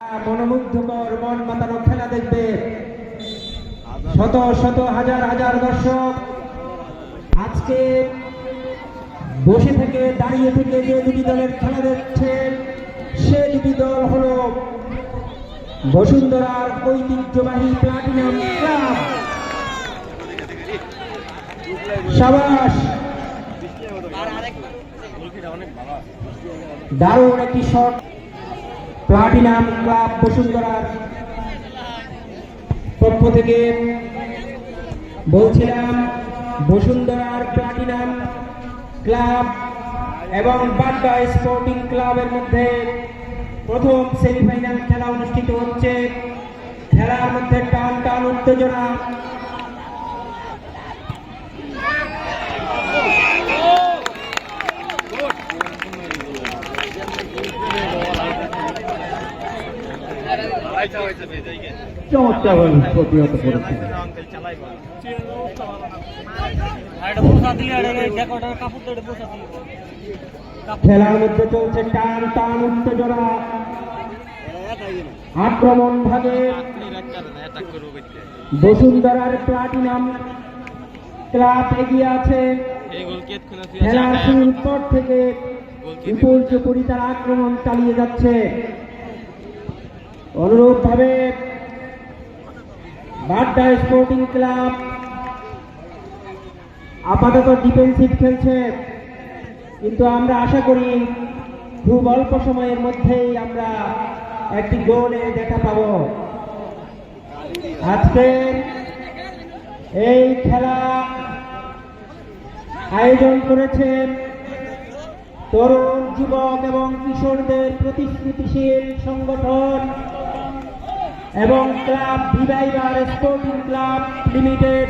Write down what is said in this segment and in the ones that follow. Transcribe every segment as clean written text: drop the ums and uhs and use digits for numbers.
মনোমুগ্ধকর মন মাতানো খেলা দেখবে শত শত হাজার হাজার দর্শক। আজকে বসে থেকে দাঁড়িয়ে থেকে যে দুটি দলের খেলা দেখছে সে দুটি দল হলো বসুন্ধরার ঐতিহ্যবাহী প্লাটিনাম ক্লাব। সাবাস, দারুণ একটি শট। প্লাটিনাম ক্লাব বসুন্ধরার পক্ষ থেকে বলছিলাম, বসুন্ধরার প্লাটিনাম ক্লাব এবং বাড্ডা স্পোর্টিং ক্লাবের মধ্যে প্রথম সেমিফাইনাল খেলা অনুষ্ঠিত হচ্ছে। খেলার মধ্যে টান টান উত্তেজনা। খেলার মধ্যে চলছে টান টান উত্তেজনা, আক্রমণ ভাগে বসুন্ধরার প্লাটিনাম ক্লাব এগিয়ে আছে। খেলার শুরুর পর থেকে বিপুল চুপুরি তার আক্রমণ চালিয়ে যাচ্ছে। অনুরূপ ভাবে বাড্ডা স্পোর্টিং ক্লাব আপাতত ডিফেন্সিভ খেলছে, কিন্তু আমরা আশা করি খুব অল্প সময়ের মধ্যেই আমরা একটি গোলে দেখা পাব। আজকে এই খেলা আয়োজন করেছে তরুণ যুবক এবং কিশোরদের প্রতিশ্রুতিশীল সংগঠন এবং club reviver sporting club limited.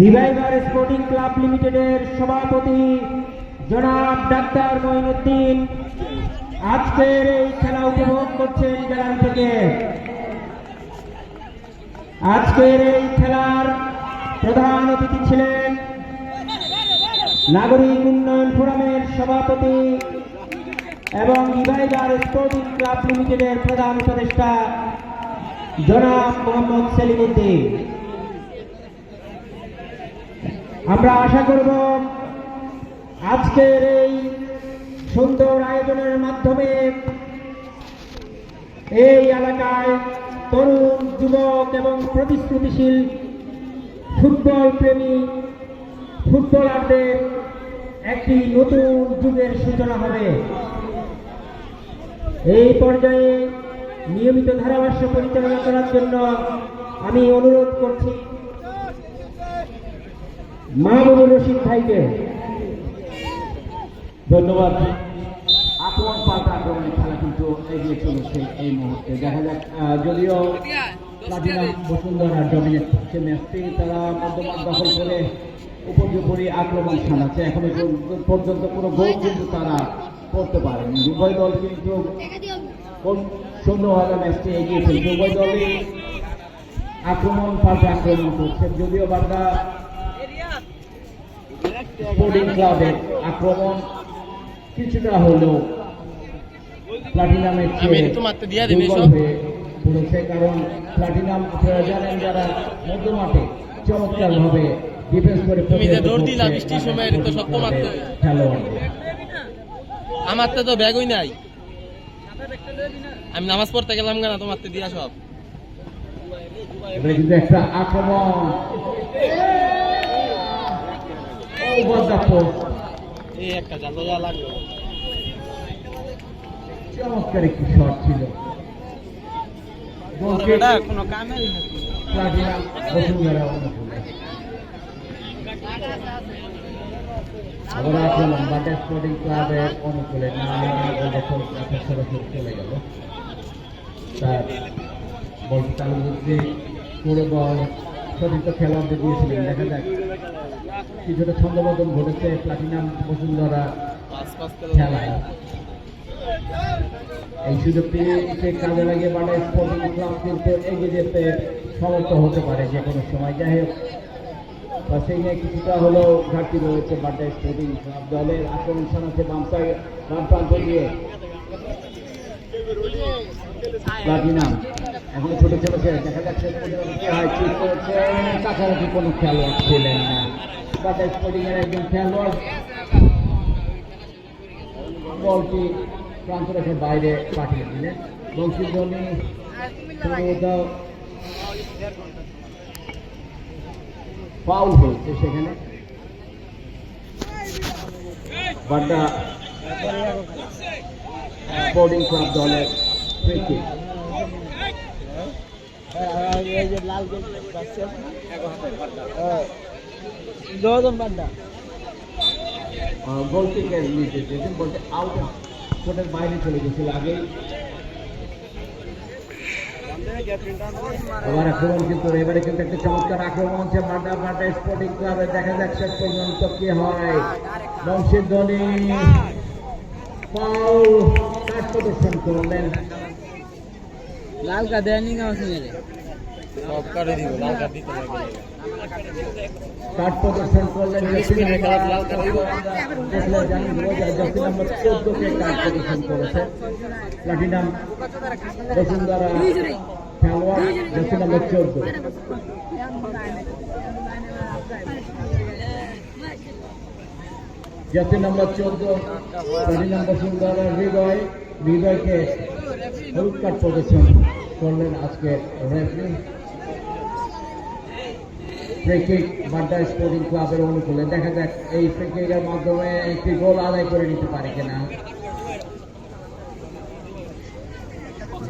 Reviver sporting club লিমিটেডের সভাপতি জনাব ডাক্তার মঈনুদ্দিন আজকের এই খেলা উপভোগ করছেন গ্যালারি থেকে। আজকের এই খেলার প্রধান অতিথি ছিলেন নাগরিক উন্নয়ন ফোরামের সভাপতি এবং রিভাইভার স্পোর্টিং ক্লাব লিমিটেডের প্রধান উপদেষ্টা জনাব মোহাম্মদ সেলিম উদ্দিন। আমরা আশা করব আজকের এই সুন্দর আয়োজনের মাধ্যমে এই এলাকায় তরুণ যুবক এবং প্রতিশ্রুতিশীল ফুটবল প্রেমী ফুটবলারদের একটি নতুন যুগের সূচনা হবে। এই পর্যায়ে নিয়মিত ধারাভাষ্য পরিচালনা করার জন্য আমি অনুরোধ করছি মাহবুবুর রশিদ ভাইকে। ধন্যবাদ। আক্রমণ পাল্টা আক্রমণের খেলা কিন্তু এগিয়ে চলেছে এই মুহূর্তে। দেখা যাক, যদিও প্লাটিনাম বসুন্ধরা ডমিনেট করছে ম্যাচটি, তারা মধ্যমাঠ দখল করে উপর্যুপরি আক্রমণ সাজাচ্ছে। এখনো পর্যন্ত কোনো গোল কিন্তু তারা করতে পারেনি। উভয় দল কিন্তু সুন্দরভাবে ম্যাচটি এগিয়ে চলছে। উভয় দলই আক্রমণ পাল্টা আক্রমণ করছে। যদিও বাড্ডা স্পোর্টিং ক্লাবের আক্রমণ কিছুটা হলেও প্লাটিনামের চেয়ে দুর্বল হয়ে পড়েছে, কারণ প্লাটিনাম আপনারা জানেন যারা মধ্যমাঠে চমৎকার ভাবে ডিফেন্স করে খেলোয়াড়। আমার তো ব্যাগই নাই, আমি নামাজ পড়তে গেলাম না, তোমার দিয়া সব কিন্তু একটা আক্রমণ এই একটা জাল যা লাগলো, চমৎকার একটি শট ছিল। কোনো কামেই প্লাটিনাম বসুন্ধরা অনুকূলে আবার আক্রমণ বাড্ডা স্পোর্টিং ক্লাবের অনুকূলে সরাসরি চলে গেল। তার বল চালু করতে পুরো বল সতীর্থ খেলোয়াড়দের দিয়েছিলেন। দেখা যাক, কিছুটা ছন্দবদল ঘটেছে প্লাটিনাম বসুন্ধরা খেলায়। এই সুযোগটি কাজে লাগিয়ে বাড্ডা স্পোর্টিং ক্লাব কিন্তু এগিয়ে যেতে সমর্থ হতে পারে যে কোনো সময়। যাই হোক, সেই নিয়ে কিছুটা হলেও ঘাটতি রয়েছে বাড্ডা স্পোর্টিং ক্লাব দলের। আক্রমণ সানাচ্ছে বাম প্রান্ত দিয়ে প্লাটিনাম এখন ছোট ছোট ছেলে দেখা যাচ্ছে কি হয় ঠিক করেছে কাছাকাছি কোনো খেলোয়াড় ছিলেন না বাটা স্পোর্টিং এর একজন খেলোয়াড় বলটি প্রান্ত রেখে বাইরে পাঠিয়ে দিলেন বংশীধ্বনি ফাউল হয়েছে সেখানে বাড্ডা স্পোর্টিং ক্লাব দলের ফ্রি কিক গোল কিকের নিচে দিয়েছেন বলতে আউট কোর্টের বাইরে চলে গেছিল আগেই এবার আক্রমণ কিন্তু এবারে কিন্তু একটা চমৎকার আক্রমণ হচ্ছে বাড্ডা স্পোর্টিং ক্লাবে দেখা যাক শেষ পর্যন্ত কি হয় বংশীধ্বনি ফাউল কাট প্রদর্শন করলেন লাল কার্ড দেয়নি কেমন শুনে সব কাটে দিব লাল কার্ড দিতে লাগবে কাট প্রদর্শন করলেন দেখলে জানি জার্সি নাম্বার 14 কে কাট প্রদর্শন করেছে প্লাটিনাম বসুন্ধরা খেলোয়াড় jersey number 14 jersey number 14 platinum Bashundhara হৃদয়কে হলুদ কার্ড প্রদর্শন করলেন আজকে referee free kick Badda sporting ক্লাবের অনুকূলে দেখা যাক এই ফ্রি কিকের মাধ্যমে একটি গোল আদায় করে নিতে পারে কিনা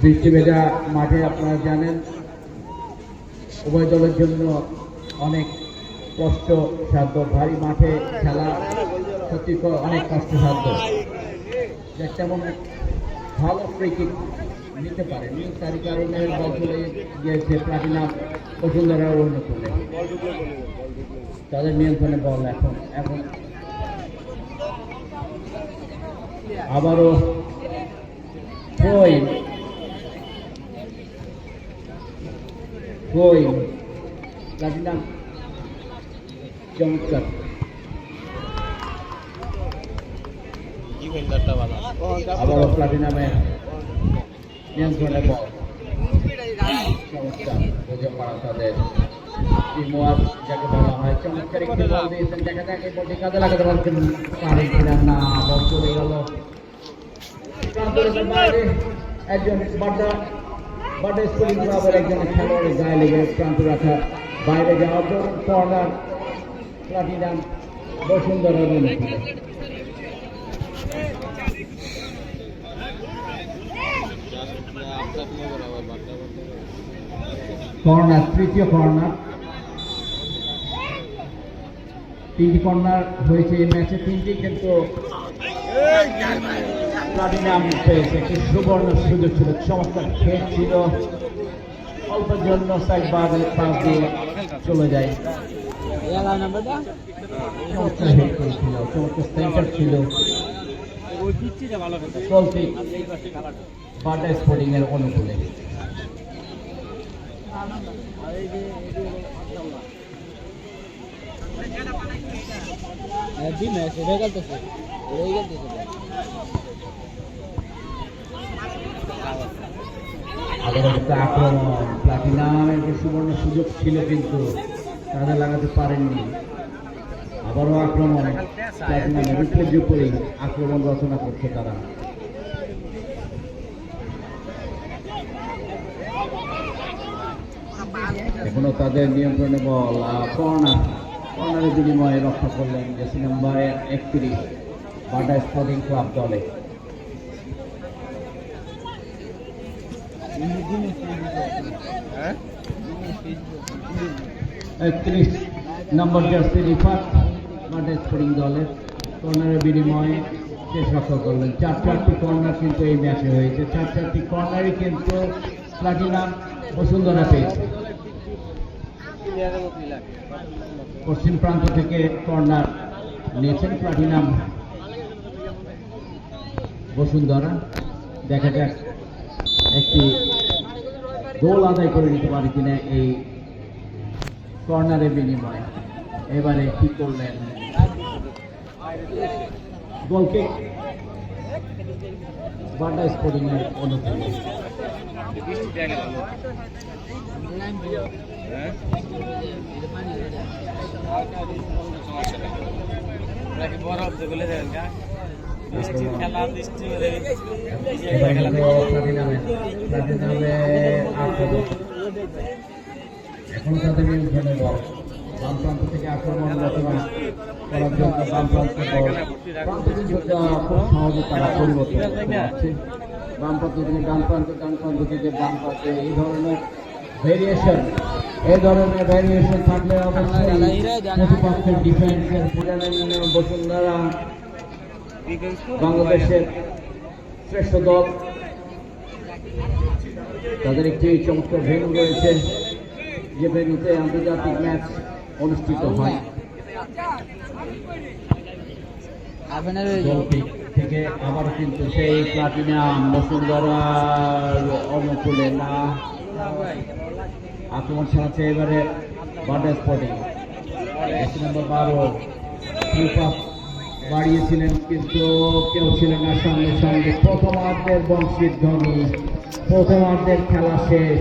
বৃষ্টি ভেজা মাঠে আপনারা জানেন উভয় দলের জন্য অনেক কষ্ট সাধ্য ভারী মাঠে খেলা সত্যি অনেক কষ্টসাধ্য তেমন ভালো ফ্রি কিক নিতে পারেনি তার কারণে বল চলে গিয়েছে প্লাটিনাম বসুন্ধরার অনুকূলে তাদের নিয়ন্ত্রণে বল এখন আবারও প্লাটিনাম চমৎকার ডিফেন্ডারটা ভালো আবারও প্লাটিনামের নিয়ন্ত্রণে বল চমৎকার বুঝে পারা তাদের টিমওয়ার্ক যাকে বলা হয় চমৎকার একটি বল দিয়েছেন দেখা যাক এই বলটি কাজে লাগাতে পারছেন পারেছিলেন না বল চলে গেল প্রান্তরের বাইরে একজন বাড্ডা স্পোর্টিং ক্লাবের একজন খেলোয়াড়ের গায়ে লেগে প্রান্ত রাখা বাইরে যাওয়ার জন্য কর্নার প্লাটিনাম বসুন্ধরার অনুকূলে কর্নার তৃতীয় কর্নার তিনটি কর্নার হয়েছে এই ম্যাচে তিনটি কিন্তু প্লাটিনাম পেয়েছে একটি সুবর্ণ সুযোগ ছিল চমৎকার খেট ছিল অল্পের জন্য সাইড পাস দিয়ে চলে যায় চমৎকার হেড করেছিল চমৎকার সেন্টার ছিল চলতি বাড্ডা স্পোর্টিং এর অনুকূলে আক্রমণ প্লাটিনামের যে সুবর্ণ সুযোগ ছিল কিন্তু কাজে লাগাতে পারেননি আবারও আক্রমণ প্লাটিনামের উপর্যুপরি আক্রমণ রচনা করছে তারা এখনো তাদের নিয়ন্ত্রণে বল কর্নারের বিনিময়ে রক্ষা করলেন jersey number 31 Badda sporting club দলে 31 নম্বর জার্সি রিফাত বাড্ডা স্পোর্টিং দলের কর্নারের বিনিময়ে শেষ রক্ষা করলেন 4-4টি কর্নার কিন্তু এই ম্যাচে হয়েছে 4-4টি কর্নারই কিন্তু প্লাটিনাম বসুন্ধরা পেয়েছে পশ্চিম প্রান্ত থেকে কর্নার নিয়েছেন প্লাটিনাম বসুন্ধরা দেখা যাক একটি গোল আদায় করে নিতে পারে কিনা এই কর্নারের বিনিময়ে এবারে কি করলেন গোল কিক বাড্ডা স্পোর্টিং এর অনুকূলে বরফ যেগুলো দেখেন কা বৃষ্টির খেলা বৃষ্টি হলে এখন তাদের বিরুদ্ধে বল বাম প্রান্ত থেকে আক্রমণ রচনা করার জন্য বাম প্রান্ত বল প্রান্ত কিন্তু খুব সহজে তারা পরিবর্তন করতে পারছে। বাম প্রান্ত থেকে ডান প্রান্ত, ডান প্রান্ত থেকে বাম প্রান্তে এই ধরনের ভেরিয়েশন থাকলে অবশ্যই প্রতিপক্ষের ডিফেন্সের পুরানো বসুন্ধরা বাংলাদেশের শ্রেষ্ঠ দল। তাদের একটি চমৎকার ভেন্যু রয়েছে, যে ভেন্যুতে আন্তর্জাতিক ম্যাচ অনুষ্ঠিত হয়। গোলকিক থেকে আবার কিন্তু সেই প্লাটিনাম বসুন্ধরার অনুকূলে না আক্রমণ চালাচ্ছে এবারে বাড্ডা স্পোর্টিং। নম্বর 12 ফ্রিপাস বাড়িয়েছিলেন কিন্তু কেউ ছিলেন না সঙ্গে সঙ্গে। প্রথমার্ধের বংশীধ্বনি, প্রথমার্ধের খেলা শেষ।